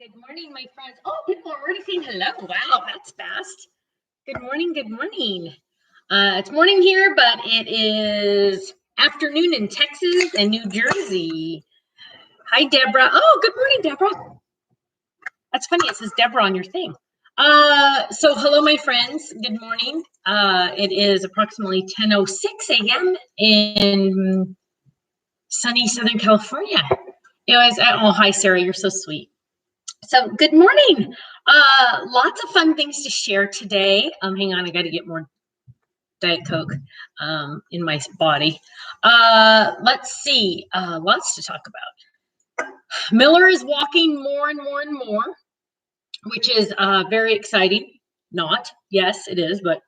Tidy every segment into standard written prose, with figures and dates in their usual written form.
Good morning, my friends. Oh, people are already saying hello. Wow, that's fast. Good morning. Good morning. It's morning here, but it is afternoon in Texas and New Jersey. Hi, Deborah. Oh, good morning, Deborah. That's funny. It says Deborah on your thing. So hello, my friends. Good morning. It is approximately 10:06 a.m. in sunny Southern California. Anyways, oh, hi, Sarah. You're so sweet. So good morning. Lots of fun things to share today. Hang on, I got to get more Diet Coke in my body. Let's see. Lots to talk about. Miller is walking more and more and more, which is very exciting. Not, yes, it is, but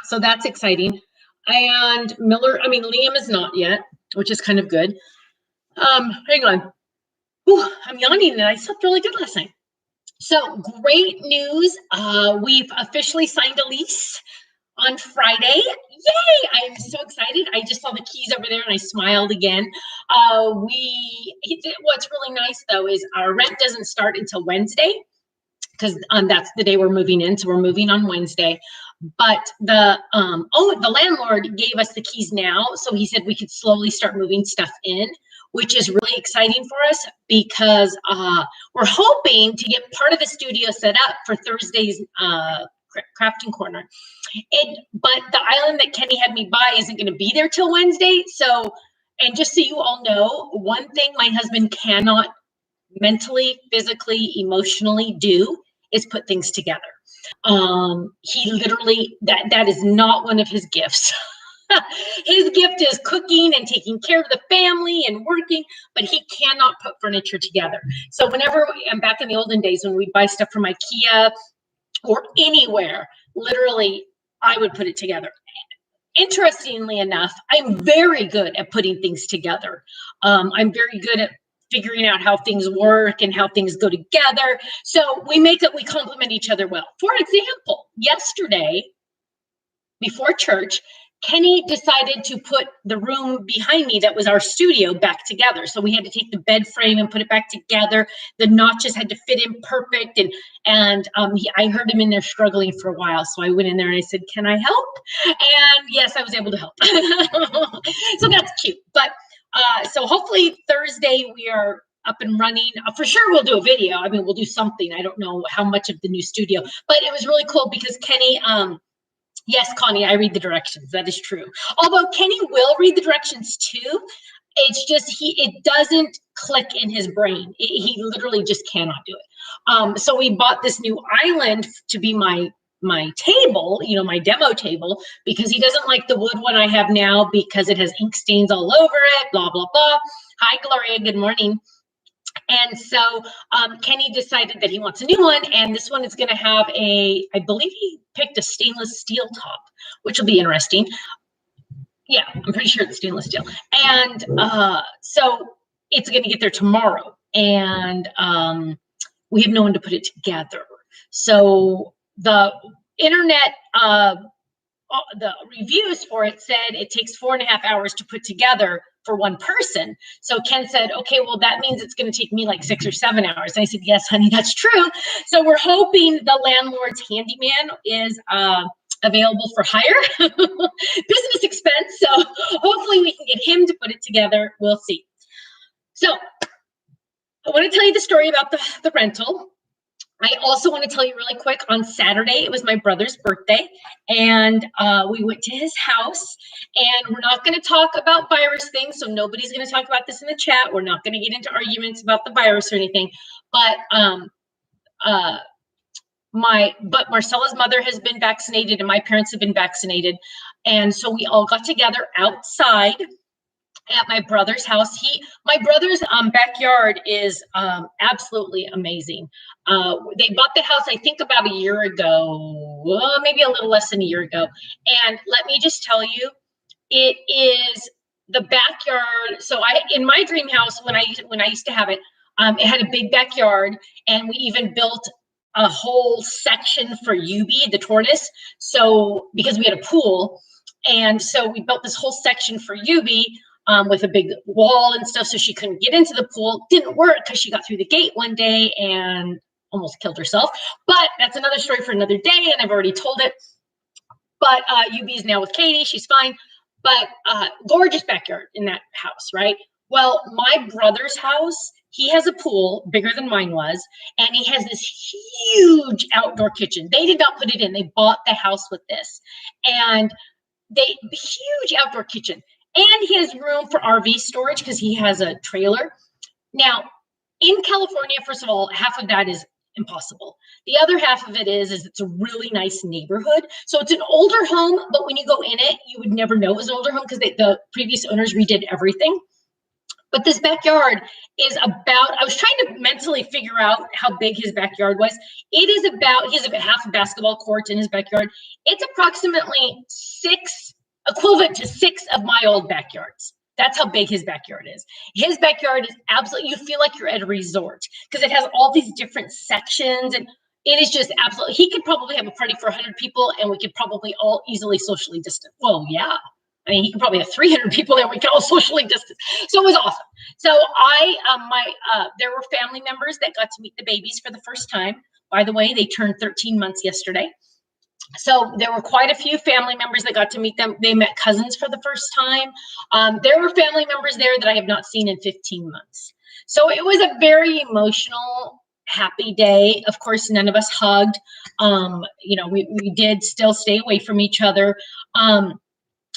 so that's exciting. And Liam is not yet, which is kind of good. Hang on. Ooh, I'm yawning and I slept really good last night. So great news. We've officially signed a lease on Friday. Yay! I am so excited. I just saw the keys over there and I smiled again. What's really nice though is our rent doesn't start until Wednesday because that's the day we're moving in. So we're moving on Wednesday. But the landlord gave us the keys now. So he said we could slowly start moving stuff in, which is really exciting for us because we're hoping to get part of the studio set up for Thursday's crafting corner. But the island that Kenny had me buy isn't going to be there till Wednesday. So, and just so you all know, one thing my husband cannot mentally, physically, emotionally do is put things together. He literally, that is not one of his gifts. His gift is cooking and taking care of the family and working, but he cannot put furniture together. So whenever I'm back in the olden days when we'd buy stuff from IKEA or anywhere, literally I would put it together. Interestingly enough, I'm very good at putting things together. I'm very good at figuring out how things work and how things go together. So we complement each other well. For example, yesterday before church, Kenny decided to put the room behind me that was our studio back together. So we had to take the bed frame and put it back together. The notches had to fit in perfect. And I heard him in there struggling for a while. So I went in there and I said, can I help? And yes, I was able to help. So that's cute. But so hopefully Thursday we are up and running. For sure we'll do a video. I mean, we'll do something. I don't know how much of the new studio, but it was really cool because Kenny, yes, Connie, I read the directions. That is true. Although Kenny will read the directions too. It's just it doesn't click in his brain. He literally just cannot do it. So we bought this new island to be my table, my demo table, because he doesn't like the wood one I have now because it has ink stains all over it, blah, blah, blah. Hi, Gloria. Good morning. And so Kenny decided that he wants a new one, and this one is going to have I believe he picked a stainless steel top, which will be interesting. Yeah, I'm pretty sure it's stainless steel. And so it's going to get there tomorrow, and we have no one to put it together. So the internet, the reviews for it said it takes 4.5 hours to put together for one person. So Ken said, okay, well, that means it's going to take me like 6 or 7 hours. And I said, yes, honey, that's true. So we're hoping the landlord's handyman is available for hire, business expense. So hopefully we can get him to put it together. We'll see. So I want to tell you the story about the rental. I also want to tell you really quick, on Saturday, it was my brother's birthday, and we went to his house, and we're not going to talk about virus things, so nobody's going to talk about this in the chat. We're not going to get into arguments about the virus or anything, but Marcella's mother has been vaccinated, and my parents have been vaccinated, and so we all got together outside at my brother's house. My brother's backyard is absolutely amazing. They bought the house, I think, about a year ago, maybe a little less than a year ago. And let me just tell you, it is the backyard. So in my dream house, when I used to have it, it had a big backyard, and we even built a whole section for Yubi, the tortoise. So because we had a pool, and so we built this whole section for Yubi. with a big wall and stuff, so she couldn't get into the pool. Didn't work because she got through the gate one day and almost killed herself. But that's another story for another day, and I've already told it. But UB is now with Katie. She's fine. But gorgeous backyard in that house, right? Well, my brother's house, he has a pool bigger than mine was, and he has this huge outdoor kitchen. They did not put it in. They bought the house with this. And huge outdoor kitchen. And he has room for RV storage because he has a trailer. Now, in California, first of all, half of that is impossible. The other half of it is it's a really nice neighborhood. So it's an older home, but when you go in it, you would never know it was an older home because the previous owners redid everything. But this backyard is about, I was trying to mentally figure out how big his backyard was. It is about, he has about half a basketball court in his backyard. It's approximately equivalent to 6 of my old backyards. That's how big his backyard is. His backyard is absolutely, you feel like you're at a resort because it has all these different sections, and it is just absolutely, he could probably have a party for 100 people and we could probably all easily socially distance. Well, yeah. I mean, he could probably have 300 people there. We could all socially distance. So it was awesome. So there were family members that got to meet the babies for the first time. By the way, they turned 13 months yesterday. So there were quite a few family members that got to meet them. They met cousins for the first time. There were family members there that I have not seen in 15 months. So it was a very emotional, happy day. Of course, none of us hugged. We did still stay away from each other.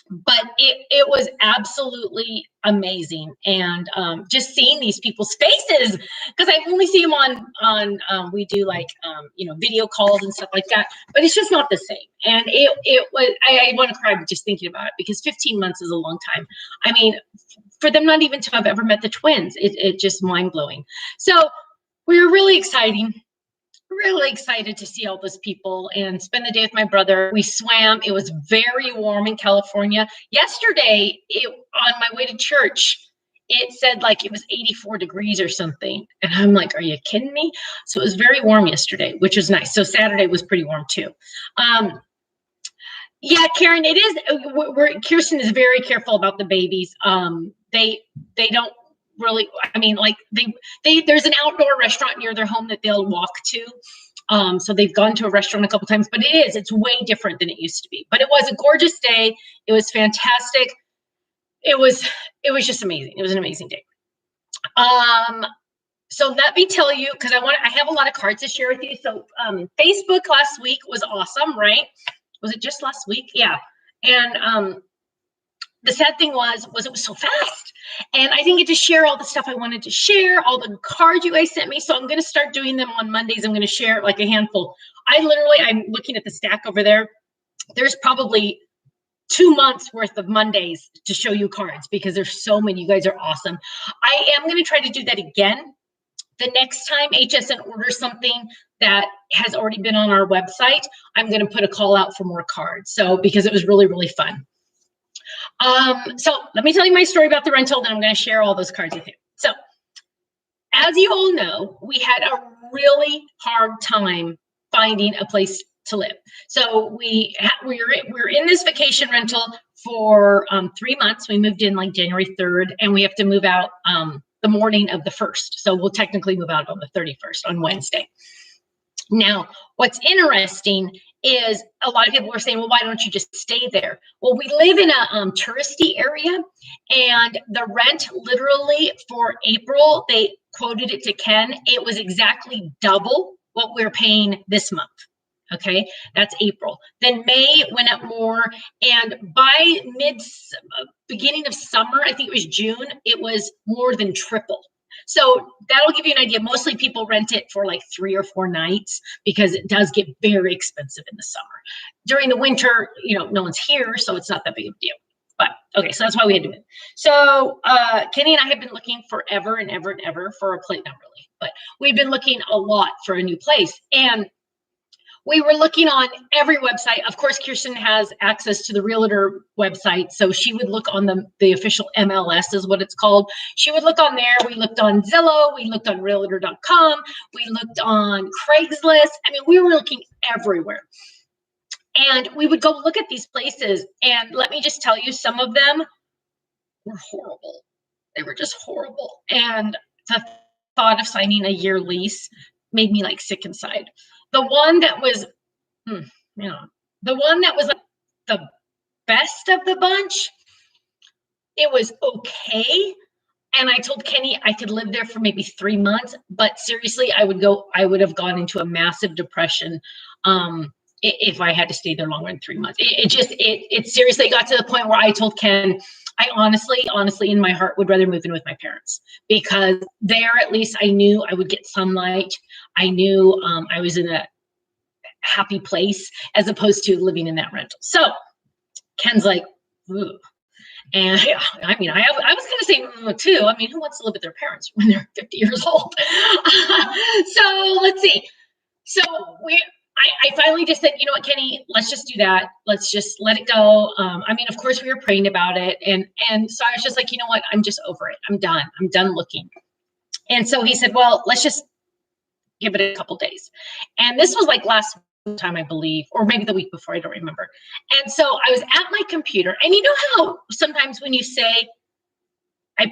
But it was absolutely amazing. And just seeing these people's faces, because I only see them on we do like, video calls and stuff like that, but it's just not the same. And it was, I want to cry just thinking about it because 15 months is a long time. I mean, for them not even to have ever met the twins, it just mind blowing. So we were really excited to see all those people and spend the day with my brother. We swam. It was very warm in California. Yesterday, on my way to church, it said like it was 84 degrees or something. And I'm like, are you kidding me? So it was very warm yesterday, which was nice. So Saturday was pretty warm too. Yeah, Karen, it is. Kirsten is very careful about the babies. They don't really, I mean, like there's an outdoor restaurant near their home that they'll walk to. So they've gone to a restaurant a couple times, but it's way different than it used to be. But it was a gorgeous day. It was fantastic. It was just amazing. It was an amazing day. So let me tell you, because I have a lot of cards to share with you. So Facebook last week was awesome, right? Was it just last week? Yeah. And the sad thing was it was so fast. And I didn't get to share all the stuff I wanted to share, all the cards you guys sent me. So I'm going to start doing them on Mondays. I'm going to share like a handful. I'm looking at the stack over there. There's probably 2 months worth of Mondays to show you cards because there's so many. You guys are awesome. I am going to try to do that again. The next time HSN orders something that has already been on our website, I'm going to put a call out for more cards. So because it was really, really fun. So let me tell you my story about the rental, then I'm going to share all those cards with you. So as you all know, we had a really hard time finding a place to live. So we're in this vacation rental for 3 months. We moved in like January 3rd, and we have to move out the morning of the 1st. So we'll technically move out on the 31st on Wednesday. Now, what's interesting is a lot of people were saying, well, why don't you just stay there? Well, we live in a touristy area, and the rent literally for April, they quoted it to Ken, it was exactly double what we're paying this month. Okay, that's April. Then May went up more, and by beginning of summer, I think it was June, it was more than triple. So that'll give you an idea. Mostly people rent it for like 3 or 4 nights because it does get very expensive in the summer. During the winter, no one's here, so it's not that big of a deal. But okay, so that's why we had to do it. So Kenny and I have been looking forever and ever and ever for a place, not really, but we've been looking a lot for a new place. And we were looking on every website. Of course, Kirsten has access to the Realtor website, so she would look on the official MLS is what it's called. She would look on there. We looked on Zillow. We looked on Realtor.com. We looked on Craigslist. I mean, we were looking everywhere. And we would go look at these places. And let me just tell you, some of them were horrible. They were just horrible. And the thought of signing a year lease made me like sick inside. The one that was, you know, the one that was like the best of the bunch, it was okay. And I told Kenny I could live there for maybe 3 months, but seriously, I would have gone into a massive depression if I had to stay there longer than 3 months. It seriously got to the point where I told Ken, I honestly, in my heart, would rather move in with my parents, because there at least I knew I would get sunlight. I knew I was in a happy place as opposed to living in that rental. So Ken's like, ooh. And yeah, I mean, I was going to say too. I mean, who wants to live with their parents when they're 50 years old? So let's see. So I finally just said, you know what, Kenny, let's just do that. Let's just let it go. I mean, of course we were praying about it. And so I was just like, you know what, I'm just over it. I'm done. I'm done looking. And so he said, well, let's just give it a couple days. And this was like last time, I believe, or maybe the week before, I don't remember. And so I was at my computer, and you know how sometimes when you say,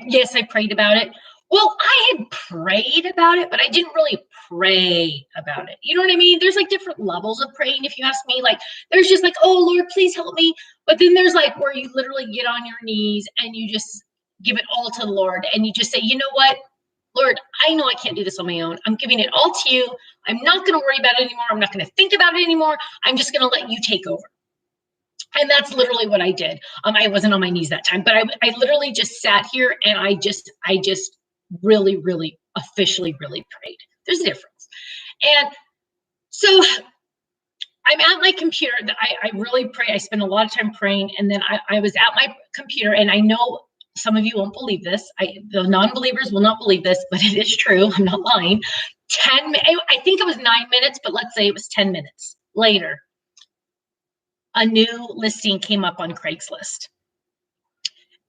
yes, I prayed about it. Well, I had prayed about it, but I didn't really pray about it. You know what I mean? There's like different levels of praying. If you ask me, like there's just like, oh Lord, please help me. But then there's like where you literally get on your knees and you just give it all to the Lord, and you just say, you know what, Lord, I know I can't do this on my own. I'm giving it all to you. I'm not going to worry about it anymore. I'm not going to think about it anymore. I'm just going to let you take over. And that's literally what I did. I wasn't on my knees that time, but I literally just sat here and I just really, really officially really prayed. There's a difference. And so I'm at my computer. I really pray. I spend a lot of time praying. And then I was at my computer, and I know some of you won't believe this. The non-believers will not believe this, but it is true. I'm not lying. I think it was 9 minutes, but let's say it was 10 minutes later, a new listing came up on Craigslist.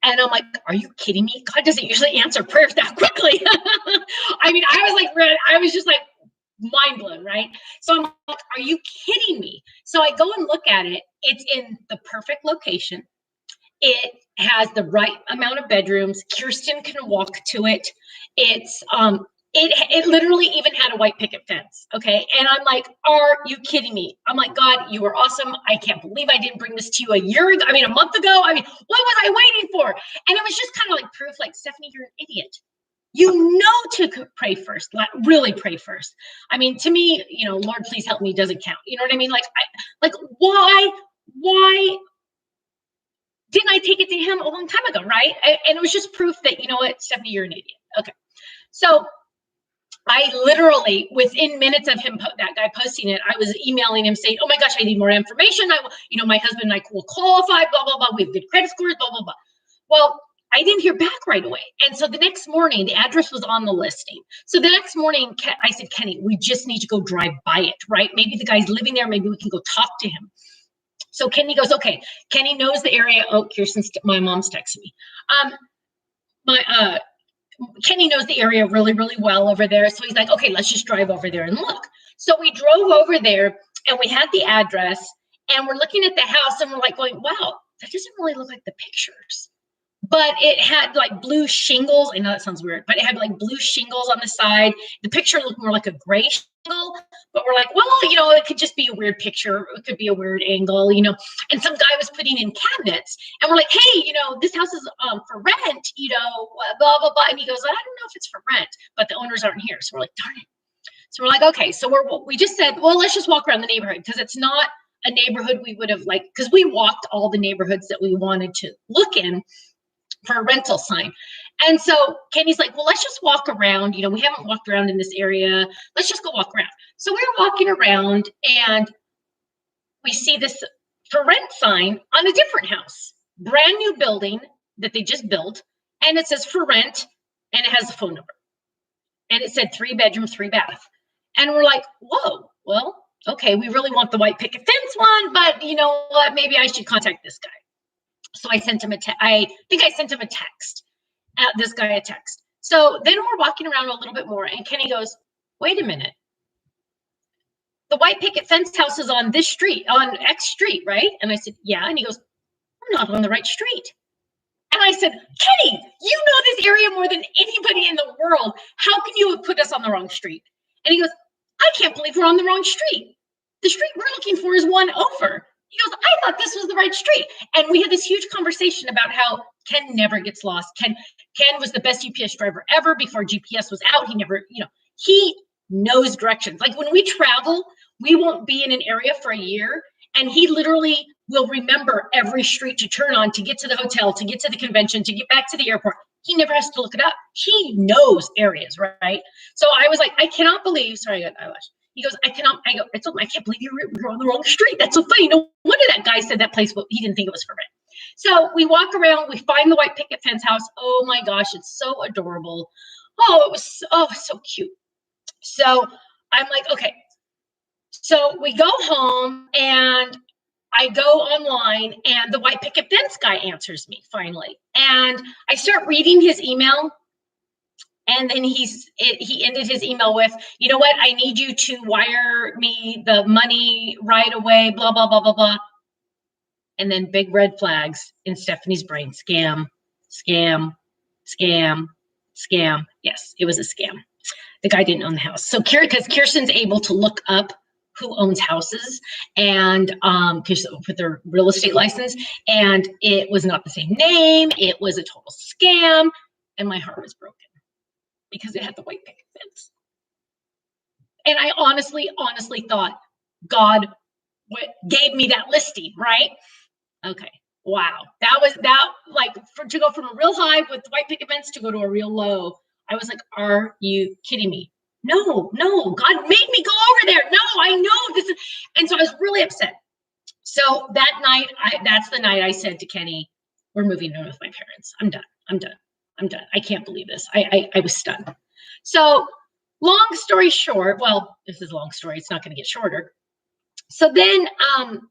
And I'm like, are you kidding me? God doesn't usually answer prayers that quickly. I mean, I was just like mind blown, right? So I'm like, are you kidding me? So I go and look at it. It's in the perfect location. It has the right amount of bedrooms. Kirsten can walk to it. It's it literally even had a white picket fence. Okay. And I'm like, are you kidding me? I'm like, God, you were awesome. I can't believe I didn't bring this to you a month ago. I mean, what was I waiting for? And it was just kind of like proof, like, Stephanie, you're an idiot. You know to pray first, like really pray first. I mean, to me, Lord, please help me doesn't count. You know what I mean? Like why didn't I take it to him a long time ago, right? And it was just proof that, you know what, Stephanie, you're an idiot. Okay. So I literally, within minutes of him, that guy posting it, I was emailing him saying, oh my gosh, I need more information. My husband and I will qualify, blah, blah, blah. We have good credit scores, blah, blah, blah. Well, I didn't hear back right away. And so the next morning, the address was on the listing. So the next morning, I said, Kenny, we just need to go drive by it, right? Maybe the guy's living there. Maybe we can go talk to him. So Kenny goes, okay. Kenny knows the area. Oh, my mom's texting me. Kenny knows the area really, really well over there. So he's like, okay, let's just drive over there and look. So we drove over there, and we had the address, and we're looking at the house, and we're like going, wow, that doesn't really look like the pictures. But it had like blue shingles. I know that sounds weird, but it had like blue shingles on the side. The picture looked more like a gray shingle, but we're like, well, it could just be a weird picture. It could be a weird angle, and some guy was putting in cabinets, and we're like, hey, this house is for rent, blah, blah, blah. And he goes, I don't know if it's for rent, but the owners aren't here. So we're like, darn it. So we're like, okay. So we just said, well, let's just walk around the neighborhood, because it's not a neighborhood we would have because we walked all the neighborhoods that we wanted to look in for a rental sign. And so Kenny's like, well, let's just walk around. We haven't walked around in this area. Let's just go walk around. So we're walking around, and we see this for rent sign on a different house, brand new building that they just built. And it says for rent, and it has a phone number. And it said 3 bedroom, 3 bath. And we're like, whoa, well, okay, we really want the white picket fence one, but you know what? Maybe I should contact this guy. So I sent him I think I sent him a text, this guy a text. So then we're walking around a little bit more, and Kenny goes, wait a minute. The white picket fence house is on this street, on X street, right? And I said, yeah. And he goes, we're not on the right street. And I said, Kenny, you know this area more than anybody in the world. How can you have put us on the wrong street? And he goes, I can't believe we're on the wrong street. The street we're looking for is one over. He goes, I thought this was the right street. And we had this huge conversation about how Ken never gets lost. Ken was the best UPS driver ever before GPS was out. He never, he knows directions. Like when we travel, we won't be in an area for a year, and he literally will remember every street to turn on to get to the hotel, to get to the convention, to get back to the airport. He never has to look it up. He knows areas, right? So I was like, I cannot believe, sorry, I got eyelash. He goes, I can't believe you're on the wrong street. That's so funny. No wonder that guy said that place, but he didn't think it was for rent. So we walk around, we find the white picket fence house. Oh my gosh, it's so adorable. Oh, it was so cute. So I'm like, okay. So we go home and I go online and the white picket fence guy answers me finally. And I start reading his email. And then he ended his email with, you know what? I need you to wire me the money right away, blah, blah, blah, blah, blah. And then big red flags in Stephanie's brain. Scam, scam, scam, scam. Yes, it was a scam. The guy didn't own the house. So because Kirsten's able to look up who owns houses and with their real estate license, and it was not the same name. It was a total scam. And my heart was broken because it had the white picket fence. And I honestly thought God gave me that listing, right? Okay. Wow. To go from a real high with white picket fence to go to a real low. I was like, are you kidding me? No, God made me go over there. No, I know this. And so I was really upset. So that night, that's the night I said to Kenny, we're moving in with my parents. I'm done. I can't believe this. I was stunned. So long story short, well, this is a long story. It's not going to get shorter. So then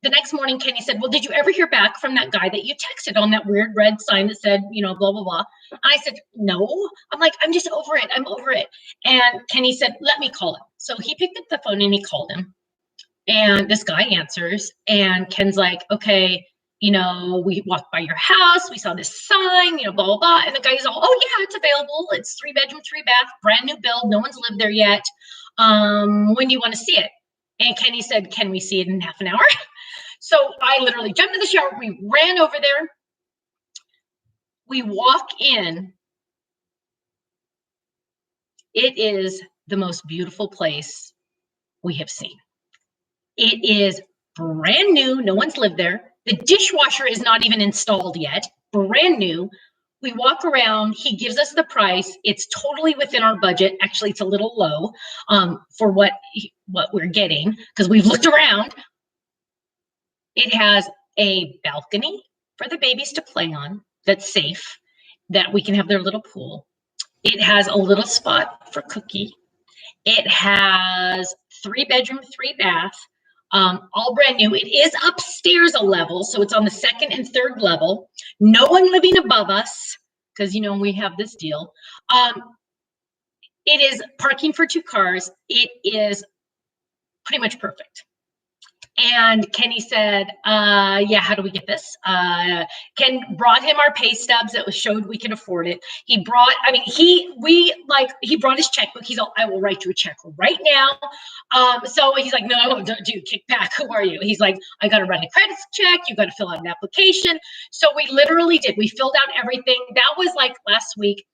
the next morning, Kenny said, well, did you ever hear back from that guy that you texted on that weird red sign that said, blah, blah, blah? I said, no. I'm like, I'm just over it. I'm over it. And Kenny said, let me call him. So he picked up the phone and he called him. And this guy answers. And Ken's like, okay, we walked by your house. We saw this sign, blah, blah, blah. And the guy's all, oh, yeah, it's available. It's 3-bedroom, 3-bath, brand new build. No one's lived there yet. When do you want to see it? And Kenny said, can we see it in half an hour? So I literally jumped in the shower. We ran over there. We walk in. It is the most beautiful place we have seen. It is brand new. No one's lived there. The dishwasher is not even installed yet. Brand new. We walk around. He gives us the price. It's totally within our budget. Actually, it's a little low for what we're getting because we've looked around. It has a balcony for the babies to play on that's safe, that we can have their little pool. It has a little spot for Cookie. It has 3-bedroom, 3-bath. All brand new. It is upstairs a level, so it's on the 2nd and 3rd level. No one living above us, because we have this deal. It is parking for 2 cars. It is pretty much perfect. And Kenny said, yeah, how do we get this? Ken brought him our pay stubs that showed we could afford it. He brought his checkbook. He's all, I will write you a check right now. So he's like, no, don't do kickback. Who are you? He's like, I got to run a credit check. You got to fill out an application. So we literally did. We filled out everything. That was like last week.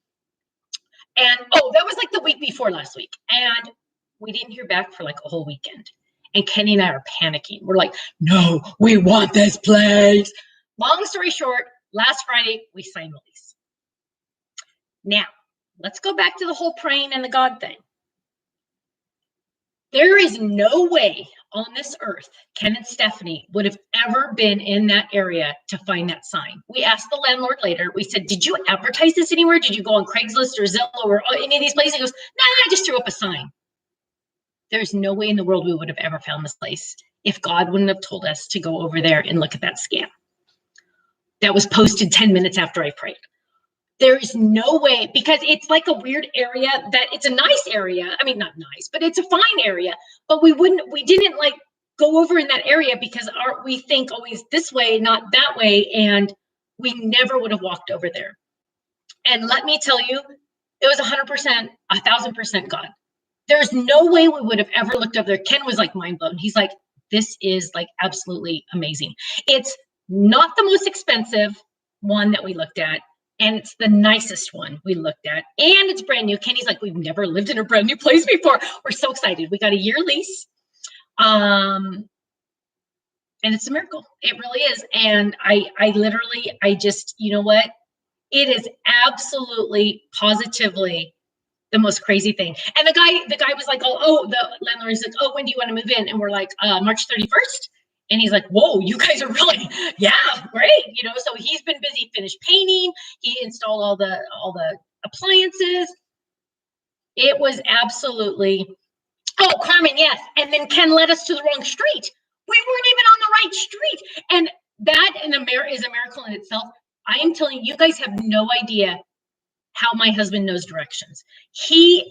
And that was like the week before last week. And we didn't hear back for like a whole weekend. And Kenny and I are panicking. We're like, no, we want this place. Long story short, last Friday, we signed the lease. Now, let's go back to the whole praying and the God thing. There is no way on this earth Ken and Stephanie would have ever been in that area to find that sign. We asked the landlord later. We said, did you advertise this anywhere? Did you go on Craigslist or Zillow or any of these places? He goes, nah, I just threw up a sign. There's no way in the world we would have ever found this place if God wouldn't have told us to go over there and look at that scam. That was posted 10 minutes after I prayed. There is no way, because it's like a weird area that it's a nice area. I mean, not nice, but it's a fine area. But we didn't like go over in that area because we think always this way, not that way. And we never would have walked over there. And let me tell you, it was 100%, 1,000% God. There's no way we would have ever looked over there. Ken was like mind blown. He's like, this is like absolutely amazing. It's not the most expensive one that we looked at, and it's the nicest one we looked at, and it's brand new. Kenny's like, we've never lived in a brand new place before. We're so excited. We got a year lease. And it's a miracle. It really is. And I just, you know what? It is absolutely, positively the most crazy thing. And the guy was like, the landlord is like, oh, when do you want to move in? And we're like, March 31st. And he's like, whoa, you guys are really, yeah, great. You know, so he's been busy, finished painting. He installed all the appliances. It was absolutely, oh, Carmen, yes. And then Ken led us to the wrong street. We weren't even on the right street. And that is a miracle in itself. I am telling you, you guys have no idea how my husband knows directions.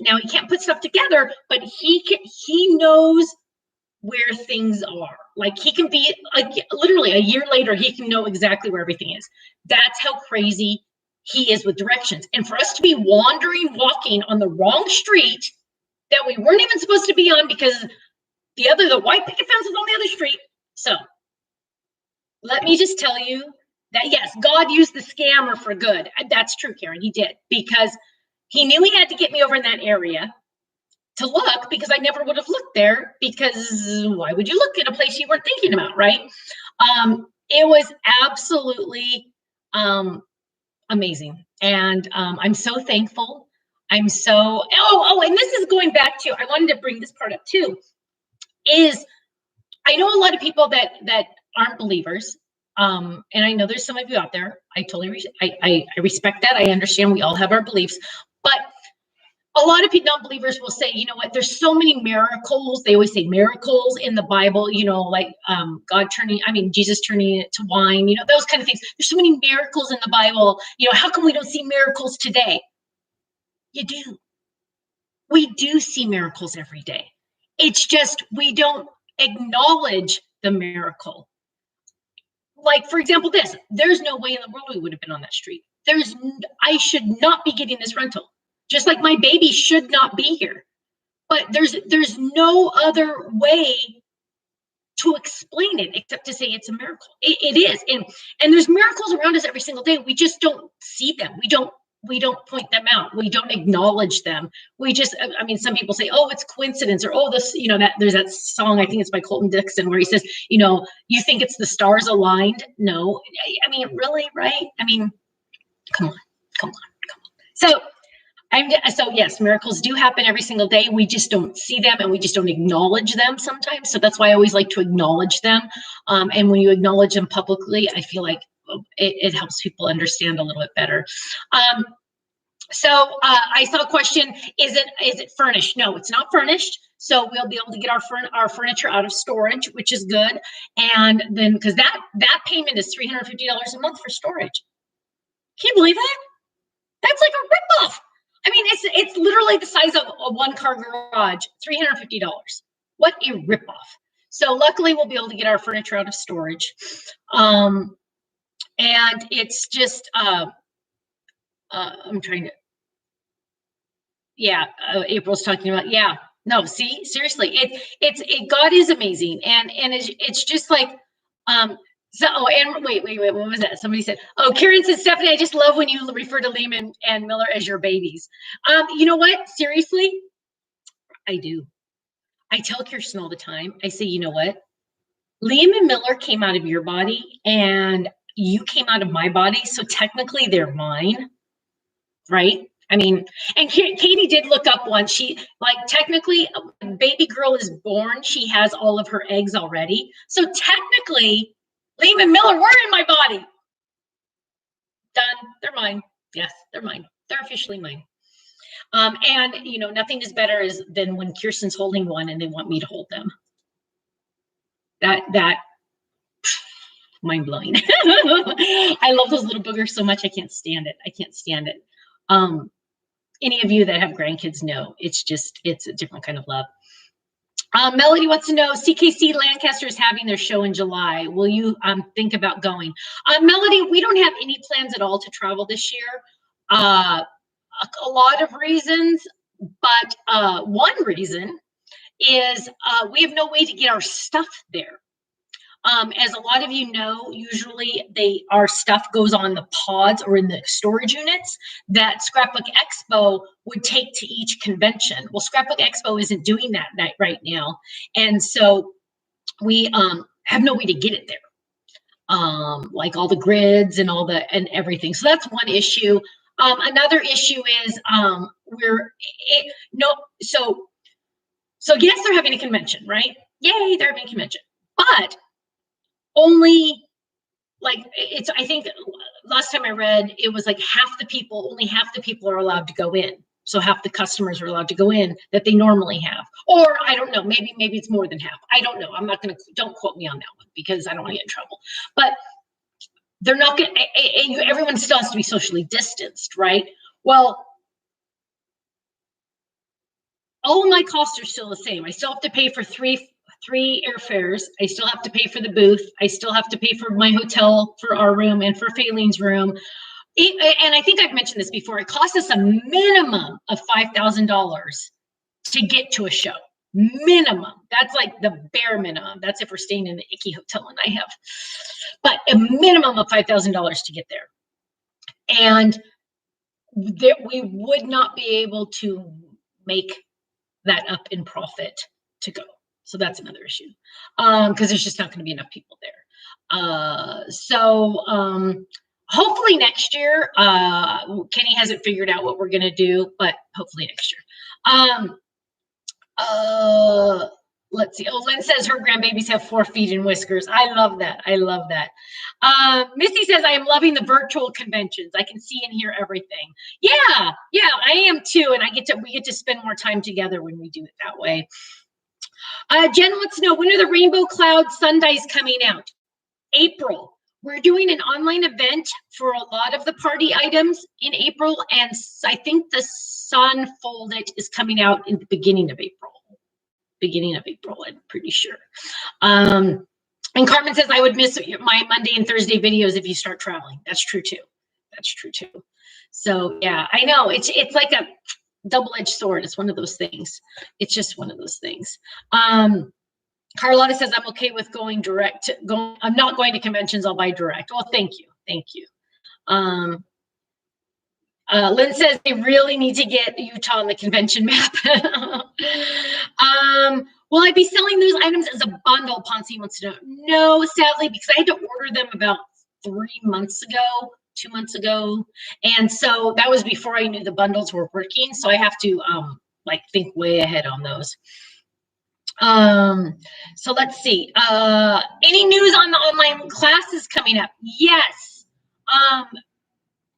Now he can't put stuff together, but he knows where things are. Like he can be literally a year later, he can know exactly where everything is. That's how crazy he is with directions. And for us to be walking on the wrong street that we weren't even supposed to be on because the white picket fence was on the other street. So let me just tell you that yes, God used the scammer for good. That's true, Karen. He did, because he knew he had to get me over in that area to look, because I never would have looked there, because why would you look at a place you weren't thinking about, right? It was absolutely amazing. And I'm so thankful. I'm so, and this is going back to, I wanted to bring this part up too, is I know a lot of people that aren't believers. And I know there's some of you out there. I totally, I respect that. I understand we all have our beliefs, but a lot of non-believers will say, you know what, there's so many miracles. They always say miracles in the Bible, you know, like Jesus turning it to wine, you know, those kind of things. There's so many miracles in the Bible. You know, how come we don't see miracles today? You do. We do see miracles every day. It's just, we don't acknowledge the miracle. Like, for example, there's no way in the world we would have been on that street. I should not be getting this rental. Just like my baby should not be here. But there's no other way to explain it except to say it's a miracle. It is. And there's miracles around us every single day. We just don't see them. We don't point them out. We don't acknowledge them. We just, I mean, some people say, oh, it's coincidence, or, oh, this, you know, there's that song, I think it's by Colton Dixon, where he says, you know, you think it's the stars aligned? No, I mean, really, right? I mean, come on. So yes, miracles do happen every single day. We just don't see them, and we just don't acknowledge them sometimes. So that's why I always like to acknowledge them. And when you acknowledge them publicly, I feel like it helps people understand a little bit better. So I saw a question, is it furnished? No, it's not furnished. So we'll be able to get our furniture out of storage, which is good. And then, because that payment is $350 a month for storage. Can you believe that? That's like a ripoff. I mean, it's literally the size of a one-car garage, $350. What a ripoff. So luckily, we'll be able to get our furniture out of storage. And it's just, I'm trying to, April's talking about, no, see, seriously, God is amazing. And it's just like, wait, what was that? Somebody said, oh, Karen said, Stephanie, I just love when you refer to Liam and Miller as your babies. You know what? Seriously, I do. I tell Kirsten all the time, I say, you know what? Liam and Miller came out of your body and you came out of my body. So technically they're mine, right? I mean, and Katie did look up once. She, like, technically, a baby girl is born. She has all of her eggs already. So technically, Liam and Miller were in my body. Done. They're mine. Yes, they're mine. They're officially mine. And, you know, nothing is better than when Kirsten's holding one and they want me to hold them. That mind-blowing. I love those little boogers so much. I can't stand it. Any of you that have grandkids know it's a different kind of love. Melody wants to know, CKC Lancaster is having their show in July. Will you think about going? Melody, we don't have any plans at all to travel this year. A lot of reasons, but one reason is we have no way to get our stuff there. As a lot of you know, usually our stuff goes on the pods or in the storage units that Scrapbook Expo would take to each convention. Well, Scrapbook Expo isn't doing that right now. And so we have no way to get it there. Like all the grids and and everything. So that's one issue. Another issue is so yes, they're having a convention, right? Yay, they're having a convention. But only I think last time I read, it was like only half the people are allowed to go in. So half the customers are allowed to go in that they normally have. Or I don't know, maybe it's more than half. I don't know. I'm not don't quote me on that one because I don't want to get in trouble. But they're not going to, everyone still has to be socially distanced, right? Well, all of my costs are still the same. I still have to pay for three airfares. I still have to pay for the booth. I still have to pay for my hotel, for our room, and for Faylene's room. And I think I've mentioned this before. It costs us a minimum of $5,000 to get to a show. Minimum. That's like the bare minimum. That's if we're staying in the icky hotel and I have. But a minimum of $5,000 to get there. And we would not be able to make that up in profit to go. So that's another issue, because there's just not going to be enough people there. Hopefully next year, Kenny hasn't figured out what we're going to do, but hopefully next year. Let's see. Oh, Lynn says her grandbabies have 4 feet and whiskers. I love that. I love that. Misty says, I am loving the virtual conventions. I can see and hear everything. Yeah, I am too. And we get to spend more time together when we do it that way. Jen wants to know, when are the Rainbow Cloud sundies coming out? April. We're doing an online event for a lot of the party items in April, and I think the Sun Fold It is coming out in the beginning of April. I'm pretty sure. And Carmen says, I would miss my Monday and Thursday videos if you start traveling. That's true too. So yeah, I know it's like a double-edged sword. It's one of those things. It's just one of those things. Carlotta says, I'm okay with going direct. I'm not going to conventions. I'll buy direct. Well, thank you. Lynn says they really need to get Utah on the convention map. Will I be selling those items as a bundle? Ponce wants to know. No, sadly, because I had to order them about 2 months ago. And so that was before I knew the bundles were working. So I have to think way ahead on those. So let's see. Any news on the online classes coming up? Yes.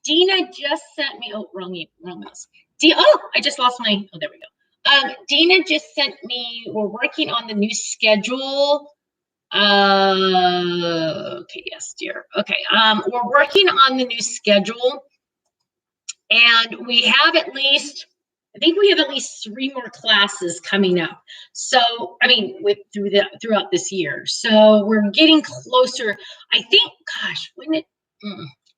Dina just sent me, wrong mouse. I just lost my, there we go. Dina just sent me, we're working on the new schedule. Okay, yes, dear. Okay, we're working on the new schedule, and we have at least 3 more classes coming up. So, I mean, throughout this year. So we're getting closer. I think, gosh, I'm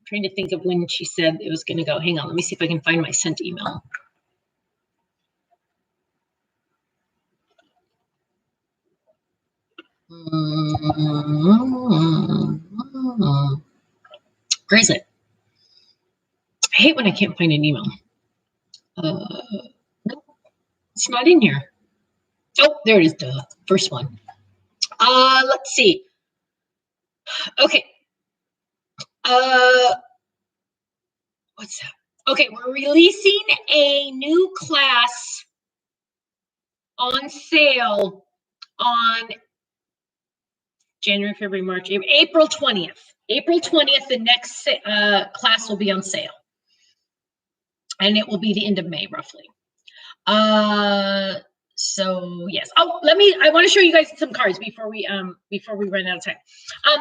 trying to think of when she said it was going to go. Hang on, let me see if I can find my sent email. Where is it? I hate when I can't find an email. No, it's not in here. Oh, there it is, the first one. Let's see. Okay. What's that? Okay, we're releasing a new class on sale on January, February, March, April 20th. April 20th, the next class will be on sale. And it will be the end of May, roughly. So yes. Oh, I want to show you guys some cards before we run out of time.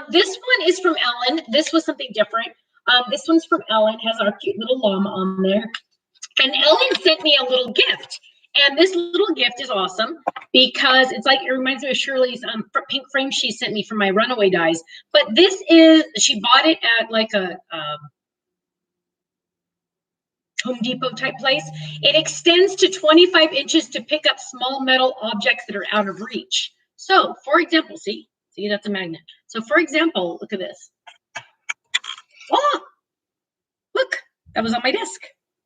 This one is from Ellen. This was something different. This one's from Ellen, has our cute little llama on there. And Ellen sent me a little gift. And this little gift is awesome because it's like, it reminds me of Shirley's pink frame she sent me for my runaway dies. But this is, she bought it at like a Home Depot type place. It extends to 25 inches to pick up small metal objects that are out of reach. So for example, see, that's a magnet. So for example, look at this. Oh, look, that was on my desk.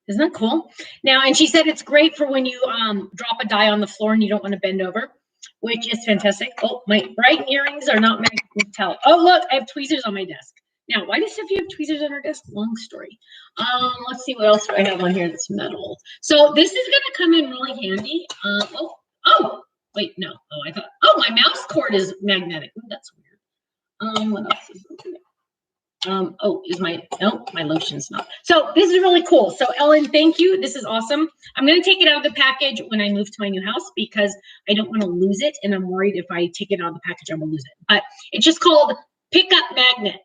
Isn't that cool? Now, and she said it's great for when you drop a die on the floor and you don't want to bend over, which is fantastic. Oh, my bright earrings are not meant to tell. Oh, look, I have tweezers on my desk. Now, why does Sophie have tweezers on her desk? Long story. Let's see what else do I have on here that's metal. So this is gonna come in really handy. Wait, no. Oh, I thought, oh, my mouse cord is magnetic. Ooh, that's weird. What else is there? My lotion's not. So this is really cool. So Ellen, thank you. This is awesome. I'm going to take it out of the package when I move to my new house because I don't want to lose it. And I'm worried if I take it out of the package, I'm going to lose it. But it's just called Pickup Magnet.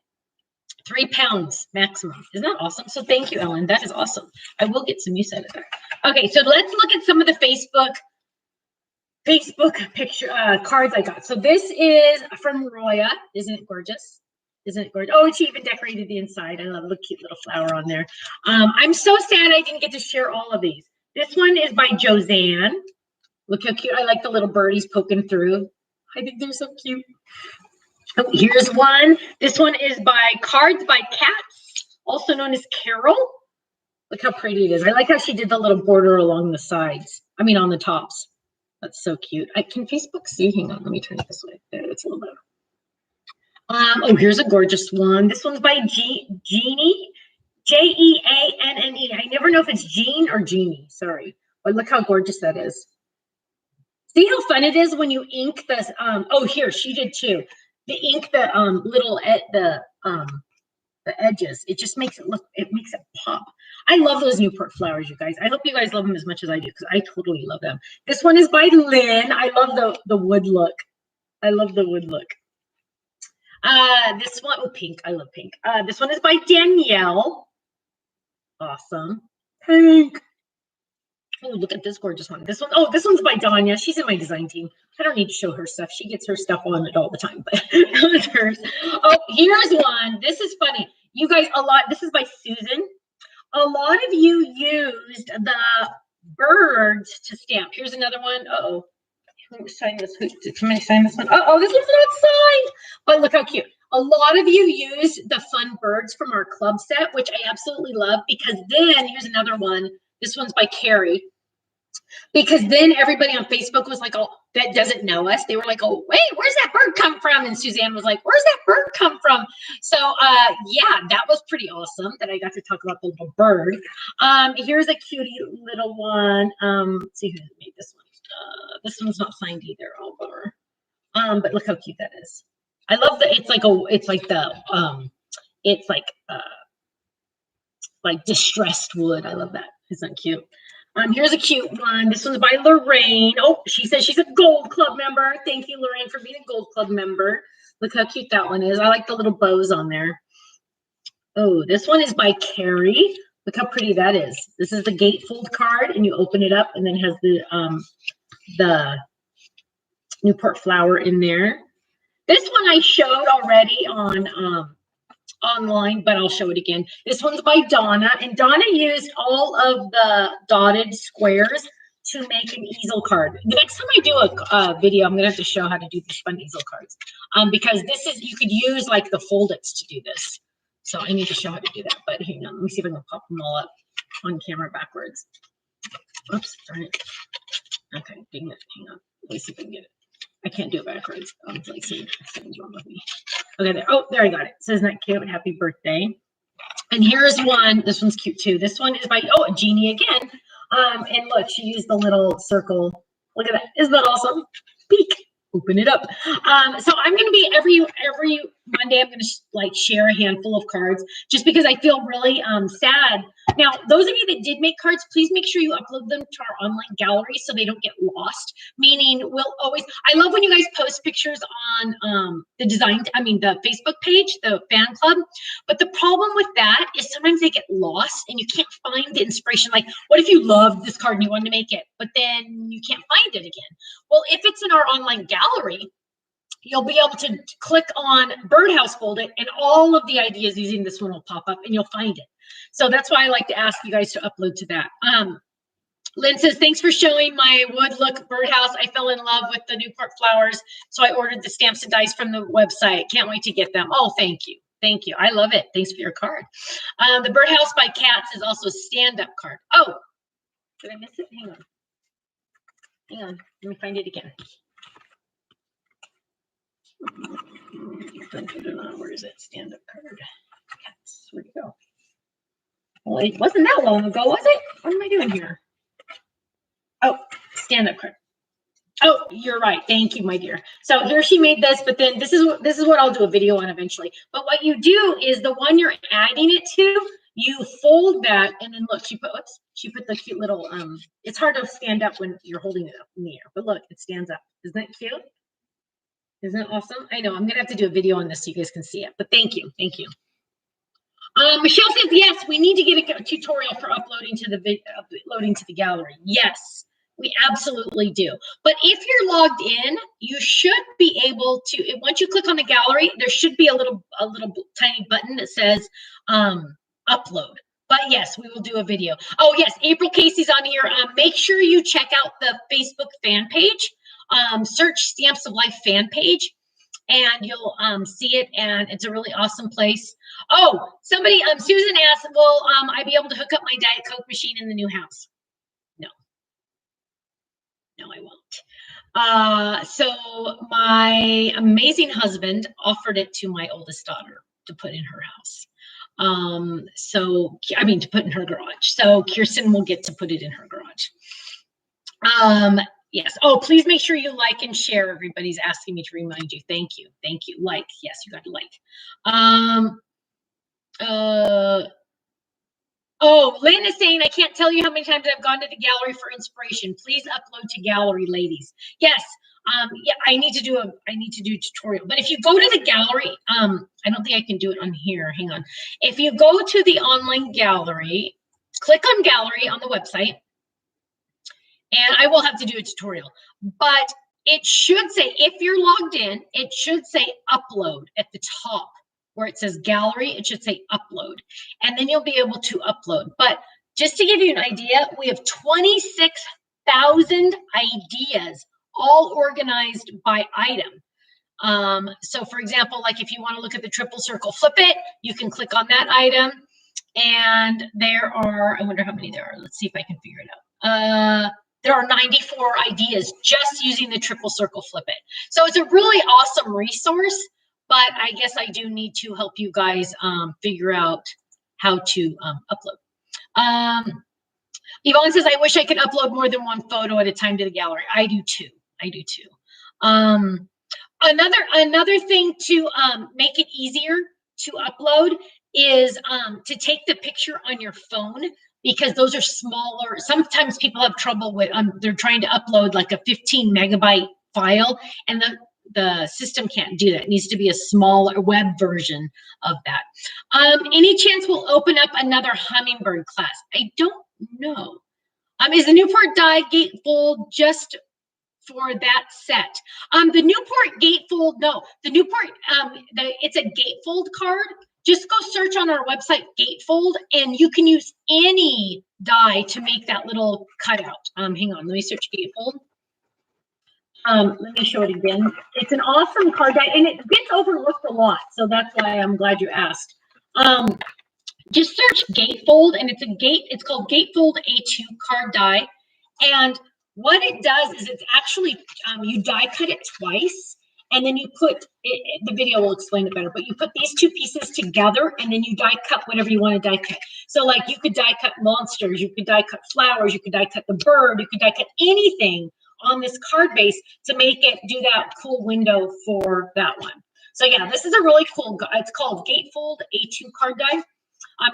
3 pounds maximum. Isn't that awesome? So thank you, Ellen. That is awesome. I will get some use out of that. Okay, so let's look at some of the Facebook picture cards I got. So this is from Roya. Isn't it gorgeous? Isn't it gorgeous? Oh, she even decorated the inside. I love the cute little flower on there. I'm so sad I didn't get to share all of these. This one is by Josanne. Look how cute. I like the little birdies poking through. I think they're so cute. Oh, here's one. This one is by Cards by Cats, also known as Carol. Look how pretty it is. I like how she did the little border along the sides. I mean, on the tops. That's so cute. Can Facebook see? Hang on, let me turn it this way. There, it's a little better. Oh, here's a gorgeous one. This one's by Jeannie, Jeanne. I never know if it's Jean or Jeannie. Sorry, but look how gorgeous that is. See how fun it is when you ink this. Oh, here she did too. The ink, the the edges. It just makes it look. It makes it pop. I love those Newport flowers, you guys. I hope you guys love them as much as I do because I totally love them. This one is by Lynn. I love the wood look. I love the wood look. This one, oh, pink. I love pink. This one is by Danielle. Awesome. Pink. Oh, look at this gorgeous one. This one, oh, this one's by Danya. She's in my design team. I don't need to show her stuff. She gets her stuff on it all the time, but it's hers. Oh, here's one. This is funny. You guys, this is by Susan. A lot of you used the birds to stamp. Here's another one. Uh-oh. Let me sign this. Did somebody sign this one? Oh, this one's not signed. But look how cute. A lot of you used the fun birds from our club set, which I absolutely love because then here's another one. This one's by Carrie. Because then everybody on Facebook was like, oh, that doesn't know us. They were like, oh, wait, where's that bird come from? And Suzanne was like, where's that bird come from? So, yeah, that was pretty awesome that I got to talk about the little bird. Here's a cutie little one. Let's see who made this one. This one's not signed either. Oh, bummer. But look how cute that is. I love that. It's like distressed wood. I love that. Isn't that cute? Here's a cute one. This one's by Lorraine. Oh, she says she's a Gold Club member. Thank you, Lorraine, for being a Gold Club member. Look how cute that one is. I like the little bows on there. Oh, this one is by Carrie. Look how pretty that is. This is the gatefold card, and you open it up, and then it has the Newport flower in there. This one I showed already on online, but I'll show it again. This one's by Donna, and Donna used all of the dotted squares to make an easel card. The next time I do a video, I'm gonna have to show how to do these fun easel cards, because you could use like the fold-its to do this. So I need to show how to do that. But hang on, let me see if I can pop them all up on camera backwards. Oops, darn it. Okay, dang it. Hang on. Let me see if I can get it. I can't do it backwards. It's like something's wrong with me. Okay, there. Oh, there I got it. So isn't that cute? Happy birthday. And here's one. This one's cute too. This one is by Jeannie again. And look, she used the little circle. Look at that. Isn't that awesome? Peek. Open it up. So I'm gonna be every Monday, I'm going to like share a handful of cards just because I feel really sad. Now, those of you that did make cards, please make sure you upload them to our online gallery so they don't get lost. Meaning we'll always, I love when you guys post pictures on the Facebook page, the fan club. But the problem with that is sometimes they get lost and you can't find the inspiration. Like, what if you loved this card and you wanted to make it, but then you can't find it again? Well, if it's in our online gallery, you'll be able to click on Birdhouse Fold It, and all of the ideas using this one will pop up and you'll find it. So that's why I like to ask you guys to upload to that. Lynn says, thanks for showing my wood look birdhouse. I fell in love with the Newport flowers, so I ordered the stamps and dies from the website. Can't wait to get them. Oh, thank you. Thank you. I love it. Thanks for your card. The Birdhouse by Cats is also a stand-up card. Oh, did I miss it? Hang on. Hang on. Let me find it again. Where is it? Stand-up card. Cats. Where'd it go? Well, it wasn't that long ago, was it? What am I doing here? Oh, stand-up card. Oh, you're right. Thank you, my dear. So here she made this, but then this is what I'll do a video on eventually. But what you do is the one you're adding it to, you fold that, and then look, she put the cute little it's hard to stand up when you're holding it up in the air, but look, it stands up. Isn't that cute? Isn't that awesome? I know I'm gonna have to do a video on this so you guys can see it, but thank you. Thank you. Michelle says, yes, we need to get a tutorial for uploading to the gallery. Yes, we absolutely do. But if you're logged in, you should be able to, once you click on the gallery, there should be a little tiny button that says upload. But yes, we will do a video. Oh yes, April Casey's on here. Make sure you check out the Facebook fan page. Search Stamps of Life fan page, and you'll see it, and it's a really awesome place. Oh, somebody, Susan asked, will I be able to hook up my Diet Coke machine in the new house? No, I won't. So my amazing husband offered it to my oldest daughter to put in her house. To put in her garage. So Kirsten will get to put it in her garage. Yes. Oh, please make sure you like and share. Everybody's asking me to remind you. Thank you. Thank you. Like. Yes, you got to like. Oh, Lynn is saying, I can't tell you how many times I've gone to the gallery for inspiration. Please upload to gallery, ladies. Yes. Yeah, I need to do a tutorial. But if you go to the gallery, I don't think I can do it on here. Hang on. If you go to the online gallery, click on gallery on the website, and I will have to do a tutorial. But it should say, if you're logged in, it should say upload at the top. Where it says gallery, it should say upload, and then you'll be able to upload. But just to give you an idea, we have 26,000 ideas, all organized by item. So for example, like if you want to look at the triple circle flip it, you can click on that item, and there are, I wonder how many there are. Let's see if I can figure it out. There are 94 ideas just using the triple circle flip it. So it's a really awesome resource. But I guess I do need to help you guys figure out how to upload. Yvonne says, I wish I could upload more than one photo at a time to the gallery. I do too. Another thing to make it easier to upload is to take the picture on your phone, because those are smaller. Sometimes people have trouble with, they're trying to upload like a 15 megabyte file, and the system can't do that. It needs to be a smaller web version of that. Any chance we'll open up another hummingbird class? I don't know. Is the Newport die gatefold just for that set? The Newport gatefold, no. The Newport, it's a gatefold card. Just go search on our website gatefold, and you can use any die to make that little cutout. Hang on, let me search gatefold. Let me show it again. It's an awesome card die, and it gets overlooked a lot, so that's why I'm glad you asked. Just search gatefold, and it's called Gatefold A2 card die. And what it does is it's actually, you die cut it twice, and then you put, the video will explain it better, but you put these two pieces together, and then you die cut whatever you want to die cut. So like you could die cut monsters, you could die cut flowers, you could die cut the bird, you could die cut anything on this card base to make it do that cool window for that one. So yeah, this is a really cool, it's called Gatefold A2 card die.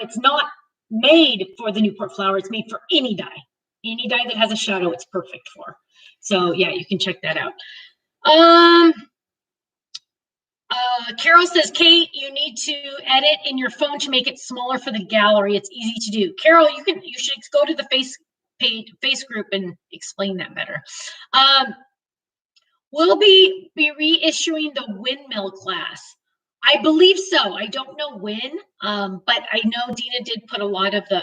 It's not made for the Newport flower. It's made for any die. Any die that has a shadow, it's perfect for. So yeah, you can check that out. Carol says, Kate, you need to edit in your phone to make it smaller for the gallery. It's easy to do. Carol, you should go to the face group and explain that better. We'll be reissuing the windmill class. I believe so. I don't know when, but I know Dina did put a lot of the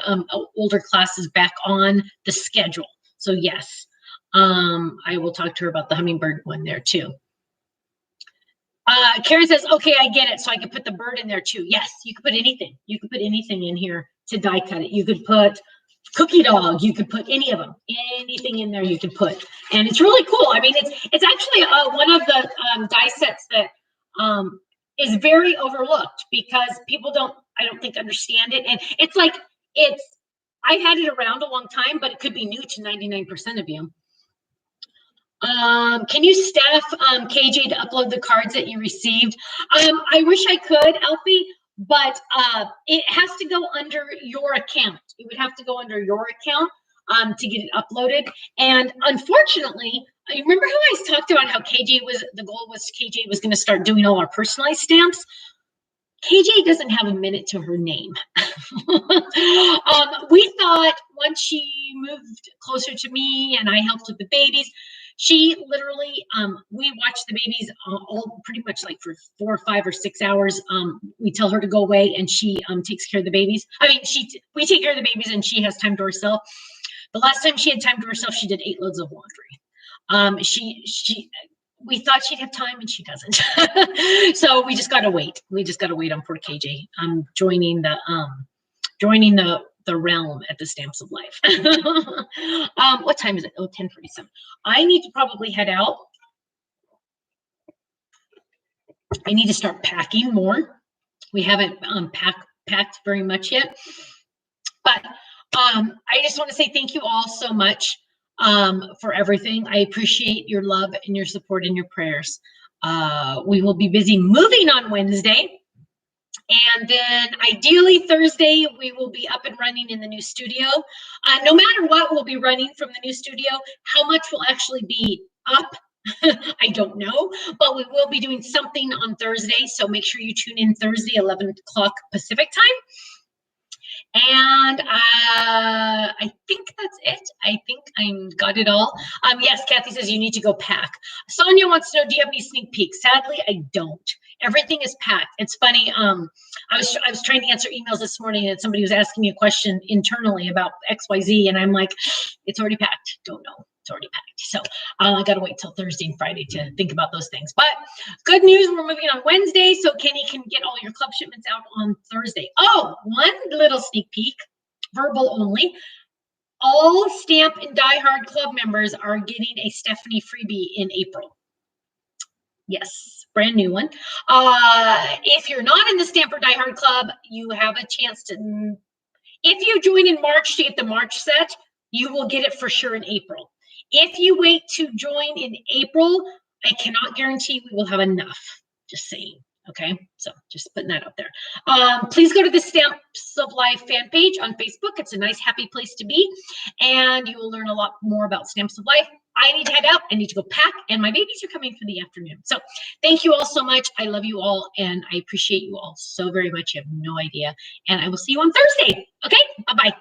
older classes back on the schedule. So yes, I will talk to her about the hummingbird one there too. Karen says, okay, I get it. So I could put the bird in there too. Yes, you could put anything. You could put anything in here to die cut it. You could put cookie dog. You could put any of them. Anything in there you could put. And it's really cool. I mean, it's actually one of the die sets that is very overlooked because people I don't think understand it. And it's like, I've had it around a long time, but it could be new to 99% of you. Can you staff KJ to upload the cards that you received? I wish I could, Alfie, but it has to go under your account. It would have to go under your account to get it uploaded. And unfortunately, you remember how I talked about how the goal was KJ was going to start doing all our personalized stamps? KJ doesn't have a minute to her name. We thought once she moved closer to me and I helped with the babies, she literally, we watch the babies all pretty much like for 4 or 5 or 6 hours. We tell her to go away and she takes care of the babies. I mean, we take care of the babies and she has time to herself. The last time she had time to herself, she did 8 loads of laundry. We thought she'd have time and she doesn't. So we just got to wait. We just got to wait on poor KJ. Joining the realm at the Stamps of Life. What time is it? Oh, 10:47. I need to probably head out. I need to start packing more. We haven't packed very much yet. But I just want to say thank you all so much for everything. I appreciate your love and your support and your prayers. We will be busy moving on Wednesday. And then ideally Thursday, we will be up and running in the new studio. No matter what, we'll be running from the new studio. How much will actually be up, I don't know, but we will be doing something on Thursday. So make sure you tune in Thursday, 11 o'clock Pacific time. And I think that's it. I think I got it all. Yes, Kathy says you need to go pack. Sonia wants to know, do you have any sneak peeks? Sadly, I don't. Everything is packed. It's funny. I was trying to answer emails this morning and somebody was asking me a question internally about XYZ, and I'm like, it's already packed. Don't know. It's already packed. So I got to wait till Thursday and Friday to think about those things. But good news, we're moving on Wednesday, so Kenny can get all your club shipments out on Thursday. Oh, one little sneak peek, verbal only. All Stamp and Die Hard Club members are getting a Stephanie freebie in April. Yes, brand new one. If you're not in the Stamp or Die Hard Club, you have a chance to, if you join in March to get the March set, you will get it for sure in April. If you wait to join in April, I cannot guarantee we will have enough. Just saying. Okay, so just putting that out there. Please go to the Stamps of Life fan page on Facebook. It's a nice, happy place to be, and you will learn a lot more about Stamps of Life. I need to head out. I need to go pack, and my babies are coming for the afternoon. So thank you all so much. I love you all, and I appreciate you all so very much. You have no idea, and I will see you on Thursday. Okay, bye-bye.